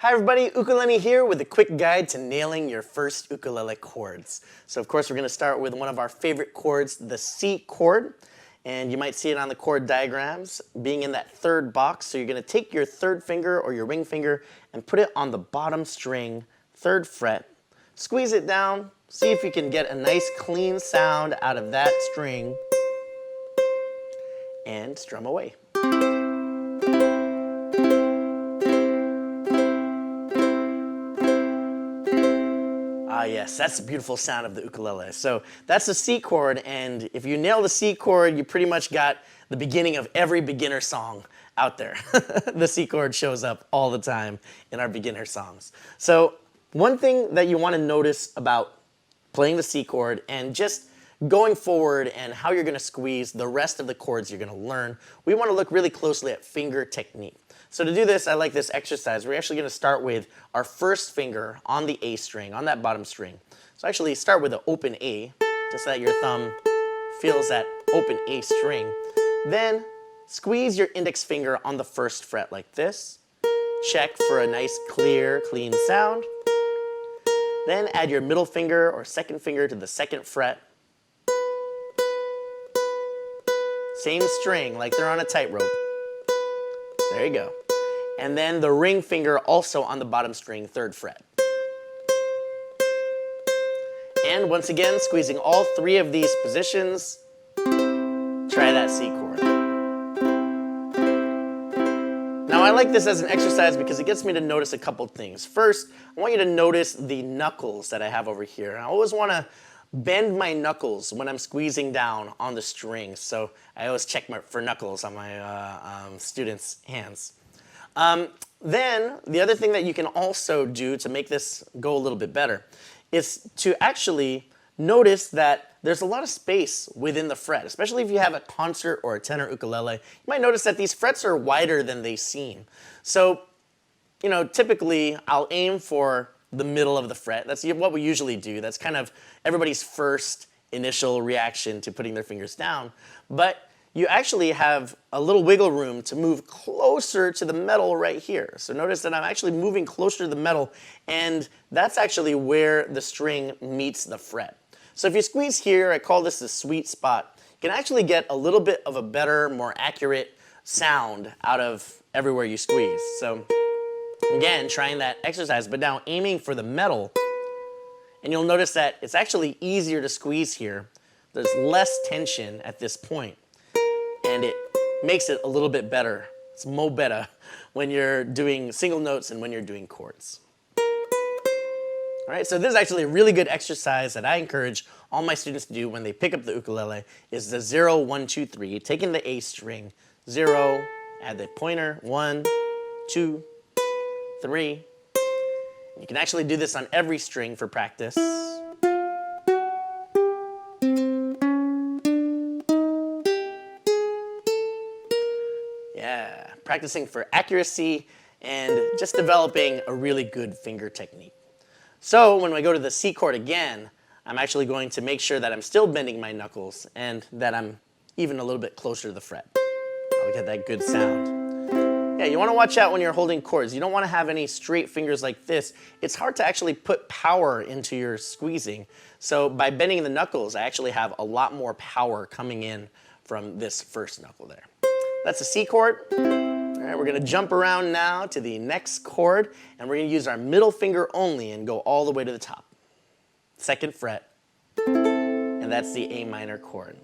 Hi everybody, Ukulenny here with a quick guide to nailing your first ukulele chords. So of course we're going to start with one of our favorite chords, the C chord. And you might see it on the chord diagrams being in that third box. So you're going to take your third finger or your ring finger and put it on the bottom string, third fret. Squeeze it down, see if you can get a nice clean sound out of that string, and strum away. Ah yes, that's the beautiful sound of the ukulele. So that's the C chord, and if you nail the C chord, you pretty much got the beginning of every beginner song out there. The C chord shows up all the time in our beginner songs. So one thing that you want to notice about playing the C chord and just going forward and how you're going to squeeze the rest of the chords you're going to learn, we want to look really closely at finger technique. So to do this, I like this exercise. We're actually going to start with our first finger on the A string, on that bottom string. So actually start with an open A, just so that your thumb feels that open A string. Then squeeze your index finger on the first fret like this. Check for a nice, clear, clean sound. Then add your middle finger or second finger to the second fret. Same string, like they're on a tightrope. There you go. And then the ring finger also on the bottom string, third fret. And once again, squeezing all three of these positions, try that C chord. Now I like this as an exercise because it gets me to notice a couple things. First, I want you to notice the knuckles that I have over here. I always want to bend my knuckles when I'm squeezing down on the strings. So I always check for knuckles on my students' hands. Then the other thing that you can also do to make this go a little bit better is to actually notice that there's a lot of space within the fret, especially if you have a concert or a tenor ukulele. You might notice that these frets are wider than they seem. So, you know, typically I'll aim for the middle of the fret. That's what we usually do. That's kind of everybody's first initial reaction to putting their fingers down. But you actually have a little wiggle room to move closer to the metal right here. So notice that I'm actually moving closer to the metal, and that's actually where the string meets the fret. So if you squeeze here, I call this the sweet spot, you can actually get a little bit of a better, more accurate sound out of everywhere you squeeze. So again, trying that exercise, but now aiming for the metal, and you'll notice that it's actually easier to squeeze here. There's less tension at this point, and it makes it a little bit better. It's mo better when you're doing single notes and when you're doing chords. All right, so this is actually a really good exercise that I encourage all my students to do when they pick up the ukulele, is the 0, 1, 2, 3, taking the A string, 0, add the pointer, 1, 2, 3. You can actually do this on every string for practice. Yeah, practicing for accuracy and just developing a really good finger technique. So when I go to the C chord again, I'm actually going to make sure that I'm still bending my knuckles and that I'm even a little bit closer to the fret. I'll get that good sound. Yeah, you want to watch out when you're holding chords. You don't want to have any straight fingers like this. It's hard to actually put power into your squeezing. So by bending the knuckles, I actually have a lot more power coming in from this first knuckle there. That's the C chord. All right, we're going to jump around now to the next chord, and we're going to use our middle finger only and go all the way to the top. Second fret, and that's the A minor chord.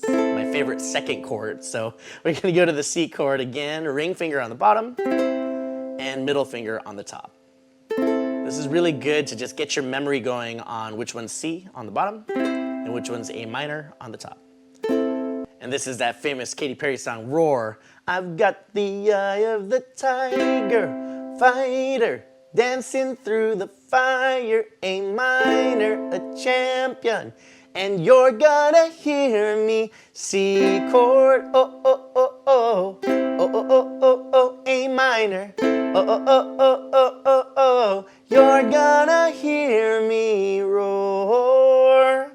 My favorite second chord. So we're going to go to the C chord again, ring finger on the bottom and middle finger on the top. This is really good to just get your memory going on which one's C on the bottom and which one's A minor on the top. And this is that famous Katy Perry song, Roar. I've got the eye of the tiger, fighter, dancing through the fire, A minor, a champion. And you're gonna hear me, C chord, oh, oh, oh, oh, oh, oh, oh, oh, oh, A minor, oh, oh, oh, oh, oh, oh, oh, you're gonna hear me roar.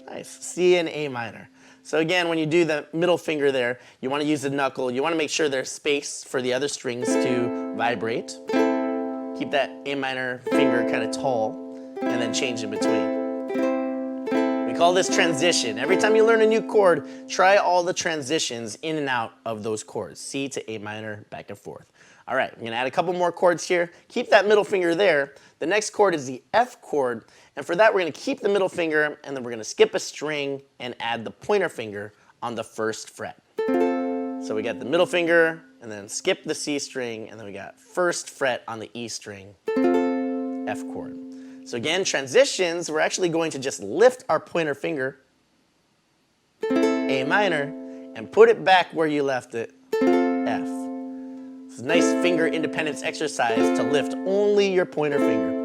Nice, C and A minor. So again, when you do the middle finger there, you want to use the knuckle. You want to make sure there's space for the other strings to vibrate. Keep that A minor finger kind of tall, and then change in between. We call this transition. Every time you learn a new chord, try all the transitions in and out of those chords. C to A minor, back and forth. All right, I'm gonna add a couple more chords here. Keep that middle finger there. The next chord is the F chord, and for that we're gonna keep the middle finger, and then we're gonna skip a string and add the pointer finger on the first fret. So we got the middle finger, and then skip the C string, and then we got first fret on the E string, F chord. So again, transitions, we're actually going to just lift our pointer finger, A minor, and put it back where you left it, F. It's a nice finger independence exercise to lift only your pointer finger.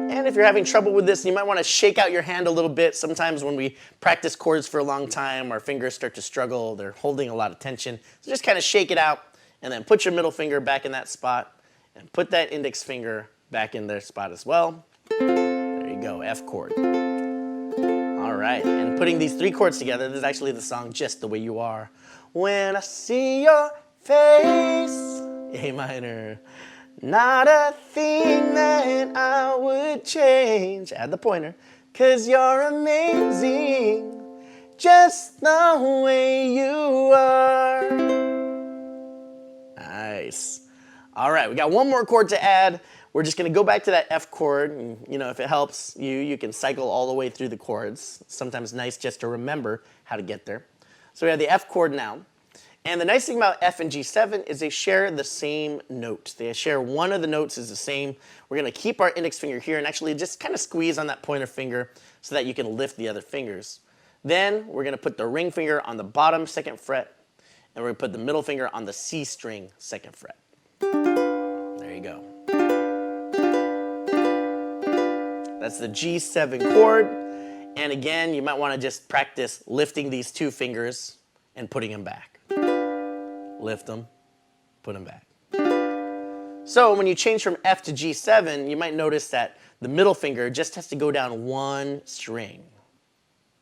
And if you're having trouble with this, you might want to shake out your hand a little bit. Sometimes when we practice chords for a long time, our fingers start to struggle. They're holding a lot of tension. So just kind of shake it out, and then put your middle finger back in that spot, and put that index finger back in their spot as well. There you go, F chord. All right, and putting these three chords together, this is actually the song Just the Way You Are. When I see your face, A minor, not a thing that I would change. Add the pointer, 'cause you're amazing, just the way you are. Nice. All right, we got one more chord to add. We're just gonna go back to that F chord, and if it helps you can cycle all the way through the chords. It's sometimes nice just to remember how to get there. So we have the F chord now. And the nice thing about F and G7 is they share the same note. They share one of the notes is the same. We're gonna keep our index finger here and actually just kind of squeeze on that pointer finger so that you can lift the other fingers. Then we're gonna put the ring finger on the bottom second fret, and we're gonna put the middle finger on the C string second fret. There you go. That's the G7 chord. And again, you might wanna just practice lifting these two fingers and putting them back. Lift them, put them back. So when you change from F to G7, you might notice that the middle finger just has to go down one string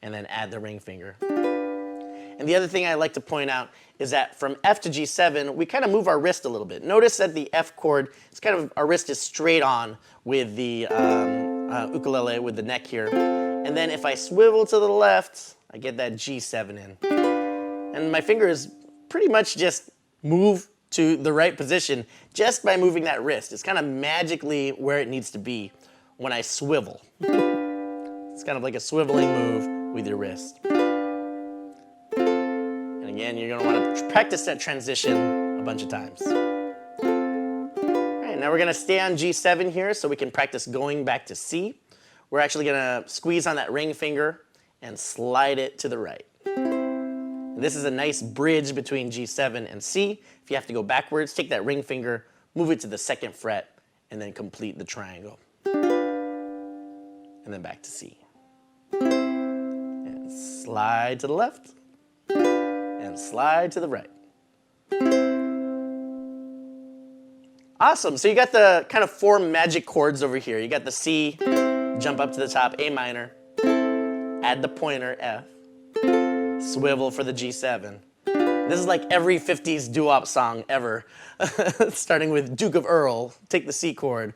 and then add the ring finger. And the other thing I like to point out is that from F to G7, we kind of move our wrist a little bit. Notice that the F chord, it's kind of, our wrist is straight on with the ukulele, with the neck here. And then if I swivel to the left, I get that G7 in. And my fingers pretty much just move to the right position just by moving that wrist. It's kind of magically where it needs to be when I swivel. It's kind of like a swiveling move with your wrist. And again, you're gonna want to practice that transition a bunch of times. All right, now we're gonna stay on G7 here so we can practice going back to C. We're actually gonna squeeze on that ring finger and slide it to the right. This is a nice bridge between G7 and C. If you have to go backwards, take that ring finger, move it to the second fret, and then complete the triangle. And then back to C. And slide to the left, and slide to the right. Awesome, so you got the kind of four magic chords over here. You got the C, jump up to the top, A minor, add the pointer, F, swivel for the G7. This is like every 50s doo-wop song ever. Starting with Duke of Earl, take the C chord.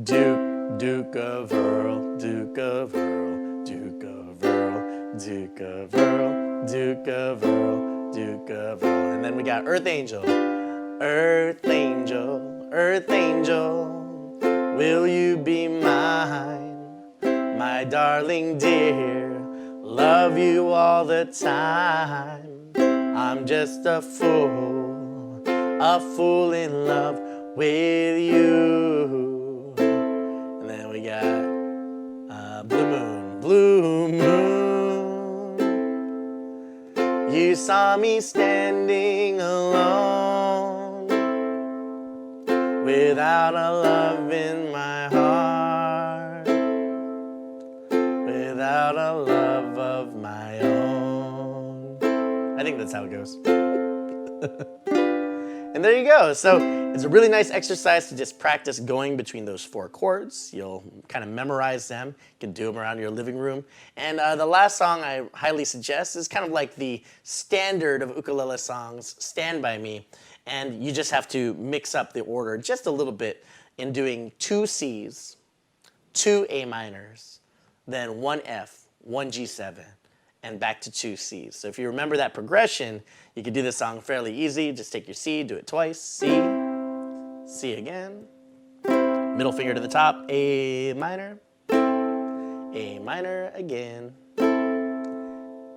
Duke, Duke of Earl, Duke of Earl, Duke of Earl, Duke of Earl, Duke of Earl, Duke of Earl. And then we got Earth Angel. Earth Angel, Earth Angel, will you be mine? My darling dear, love you all the time. I'm just a fool in love with you. And then we got Blue Moon, Blue Moon. You saw me standing alone, without a love in my heart, without a love of my own. I think that's how it goes. And there you go. So it's a really nice exercise to just practice going between those four chords. You'll kind of memorize them. You can do them around your living room. And the last song I highly suggest is kind of like the standard of ukulele songs, Stand By Me. And you just have to mix up the order just a little bit in doing 2 C's, 2 A minors, then 1 F, 1 G7, and back to 2 C's. So if you remember that progression, you can do this song fairly easy. Just take your C, do it twice, C, C again, middle finger to the top, A minor again,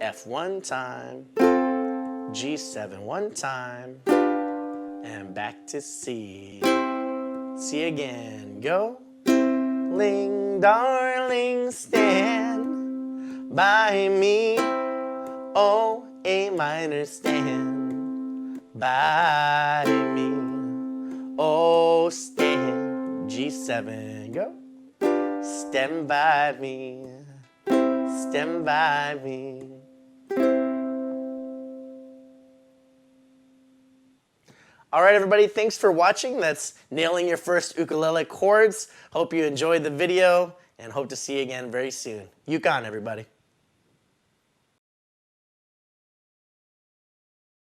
F one time, G7 one time, and back to C. C again, go. Ling, darling, stand by me. Oh, A minor, stand by me. Oh, stand. G7, go. Stand by me. Stand by me. All right, everybody, thanks for watching. That's nailing your first ukulele chords. Hope you enjoyed the video and hope to see you again very soon. Yukon, everybody.